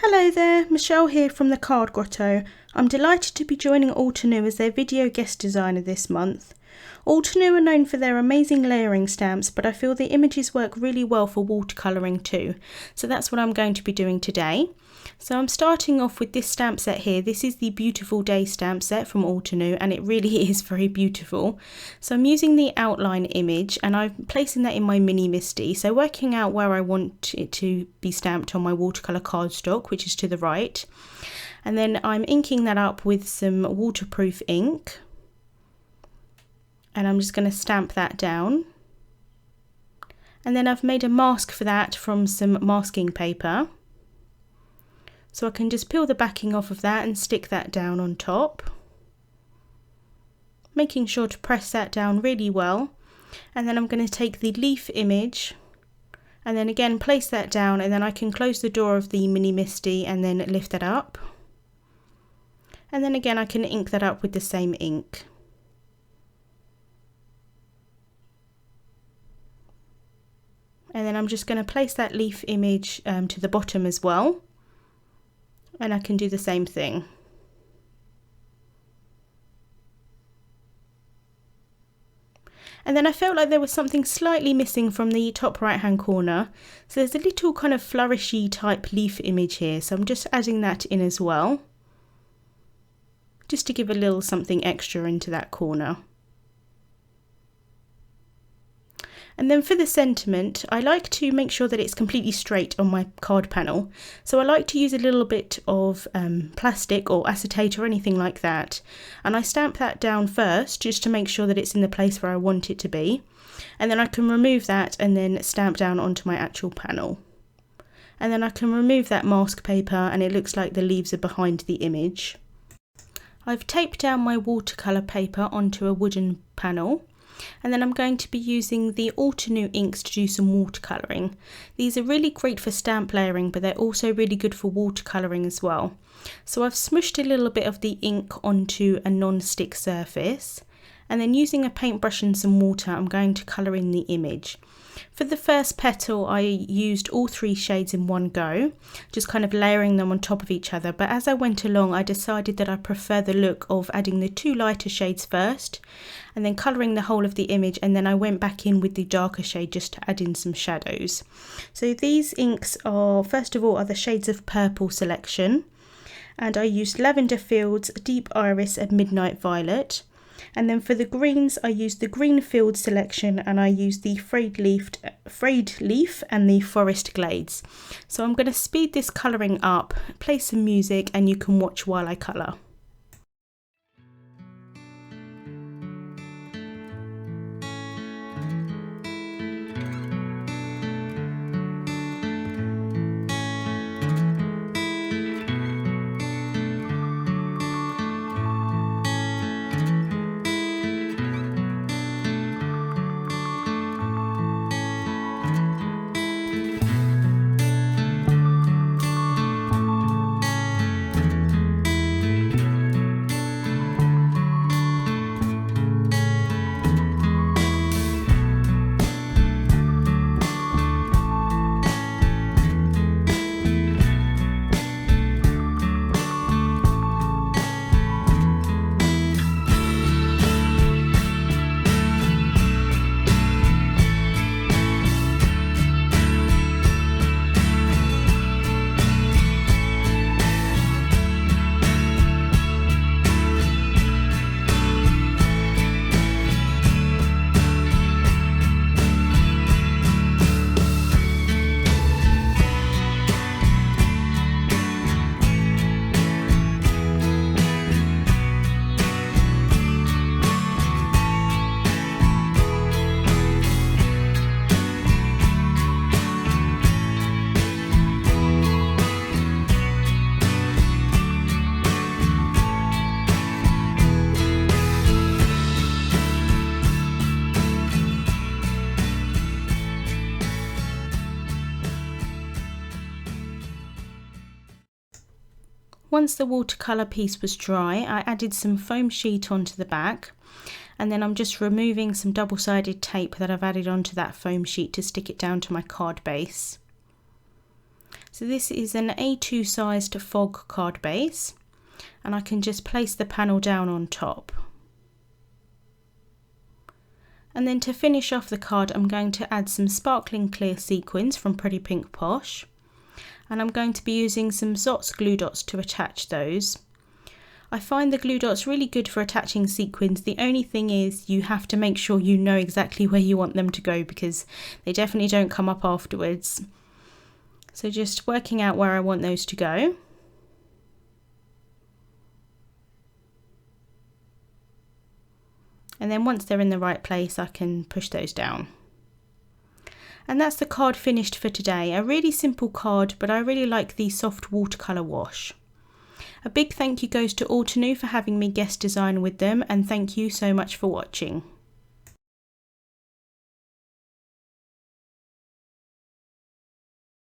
Hello there, Michelle here from the Card Grotto. I'm delighted to be joining Altenew as their video guest designer this month. Altenew are known for their amazing layering stamps, but I feel the images work really well for watercolouring too. So that's what I'm going to be doing today. So I'm starting off with this stamp set here. This is the Beautiful Day stamp set from Altenew, and it really is very beautiful. So I'm using the outline image and I'm placing that in my mini MISTI. So working out where I want it to be stamped on my watercolour cardstock, which is to the right. And then I'm inking that up with some waterproof ink. And I'm just going to stamp that down. And then I've made a mask for that from some masking paper. So I can just peel the backing off of that and stick that down on top. Making sure to press that down really well. And then I'm going to take the leaf image and then again place that down, and then I can close the door of the mini MISTI and then lift that up. And then again I can ink that up with the same ink. And then I'm just going to place that leaf image to the bottom as well. And I can do the same thing. And then I felt like there was something slightly missing from the top right hand corner. So there's a little kind of flourishy type leaf image here. So I'm just adding that in as well. Just to give a little something extra into that corner. And then for the sentiment, I like to make sure that it's completely straight on my card panel. So I like to use a little bit of plastic or acetate or anything like that. And I stamp that down first just to make sure that it's in the place where I want it to be. And then I can remove that and then stamp down onto my actual panel. And then I can remove that mask paper and it looks like the leaves are behind the image. I've taped down my watercolour paper onto a wooden panel. And then I'm going to be using the Altenew inks to do some watercolouring. These are really great for stamp layering, but they're also really good for watercolouring as well. So I've smushed a little bit of the ink onto a non-stick surface, and then using a paintbrush and some water I'm going to colour in the image. For the first petal I used all three shades in one go, just kind of layering them on top of each other, but as I went along I decided that I prefer the look of adding the two lighter shades first and then colouring the whole of the image, and then I went back in with the darker shade just to add in some shadows. So these inks are, first of all, are the shades of purple selection, and I used Lavender Fields, Deep Iris and Midnight Violet. And then for the greens I used the Green Field selection and I used the Frayed Leaf and the Forest Glades. So I'm going to speed this colouring up, play some music, and you can watch while I colour. Once the watercolour piece was dry, I added some foam sheet onto the back, and then I'm just removing some double-sided tape that I've added onto that foam sheet to stick it down to my card base. So So this is an A2 sized fog card base, and I can just place the panel down on top. And then to finish off the card, I'm going to add some sparkling clear sequins from Pretty Pink Posh, and I'm going to be using some Zots glue dots to attach those. I find the glue dots really good for attaching sequins. The only thing is you have to make sure you know exactly where you want them to go, because they definitely don't come up afterwards. So just working out where I want those to go. And then once they're in the right place, I can push those down. And that's the card finished for today. A really simple card, but I really like the soft watercolour wash. A big thank you goes to Altenew for having me guest design with them, and thank you so much for watching.